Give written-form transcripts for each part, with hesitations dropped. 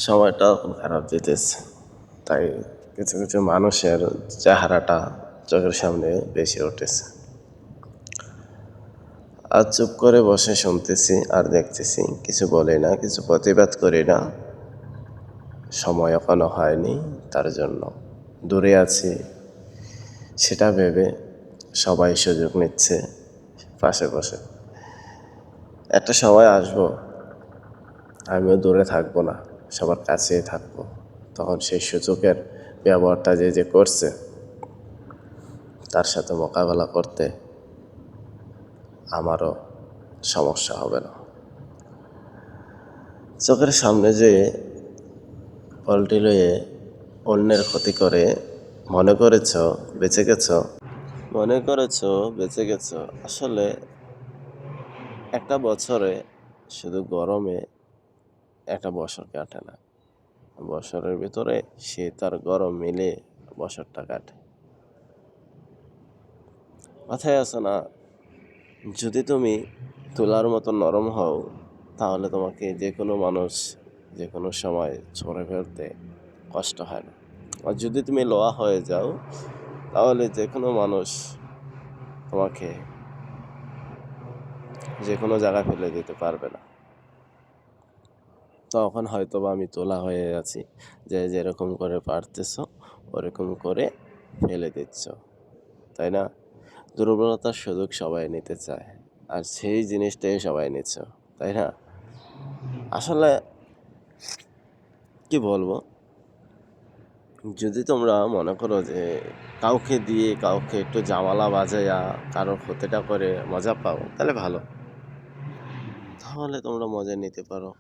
সময়টা এখন খারাপ যেতেছে, তাই কিছু কিছু মানুষের চেহারাটা চোখের সামনে বেশি উঠেছে। আর চুপ করে বসে শুনতেছি আর দেখতেছি, কিছু বলি না, কিছু প্রতিবাদ করি না। সময় এখনো হয়নি, তার জন্য দূরে আছি সেটা ভেবে সবাই সুযোগ নিচ্ছে পাশে বসে। একটা সময় আসবো আমিও দূরে থাকবো না, সবার কাছেই থাকবো। তখন সেই সুযোগের ব্যবহারটা যে যে করছে তার সাথে মোকাবেলা করতে আমারও সমস্যা হবে না। চোখের সামনে যে পল্টি লয়ে অন্যের ক্ষতি করে মনে করেছ বেঁচে গেছ, আসলে একটা বছরে শুধু গরমে একটা বছর কাটে না, বছরের ভিতরে শীত আর গরম মিলে বছরটা কাটে। কথায় আছে না, যদি তুমি তুলার মতো নরম হও তাহলে তোমাকে যে কোনো মানুষ যে কোনো সময় ছড়ে ফেলতে কষ্ট হয় না। আর যদি তুমি লোহা হয়ে যাও তাহলে যে কোনো মানুষ তোমাকে যে কোনো জায়গায় ফেলে দিতে পারবে না। তখন হয়তো বা আমি তোলা হয়ে আছি, যে যেরকম করে পারতেছ ওরকম করে ফেলে দিচ্ছ, তাই না? দুর্বলতার সুযোগ সবাই নিতে চায়, আর সেই জিনিসটাই সবাই নিচ্ছ, তাই না? আসলে কি বলবো, যদি তোমরা মনে করো যে কাউকে দিয়ে কাউকে একটু জামালা বাজাইয়া কারোর ক্ষতিটা করে মজা পাও, তাহলে ভালো, তাহলে তোমরা মজা নিতে পারো।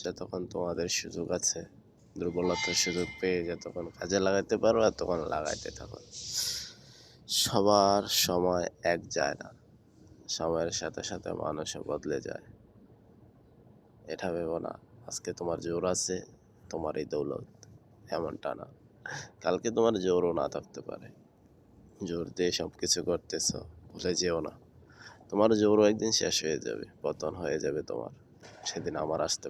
যতক্ষণ তোমাদের সুযোগ আছে, দুর্বলতার সুযোগ পেয়ে যতক্ষণ কাজে লাগাইতে পারো আর তখন লাগাইতে থাকো। সবার সময় এক যায় না, সময়ের সাথে সাথে মানুষও বদলে যায়। এটা ভেবো না আজকে তোমার জোর আছে, তোমারই দৌলত, এমনটা না। কালকে তোমার জোরও না থাকতে পারে, জোর দিয়ে সব কিছু করতেছ, ভুলে যেও না তোমার জোরও একদিন শেষ হয়ে যাবে, পতন হয়ে যাবে তোমার, সেদিন আমার আসতে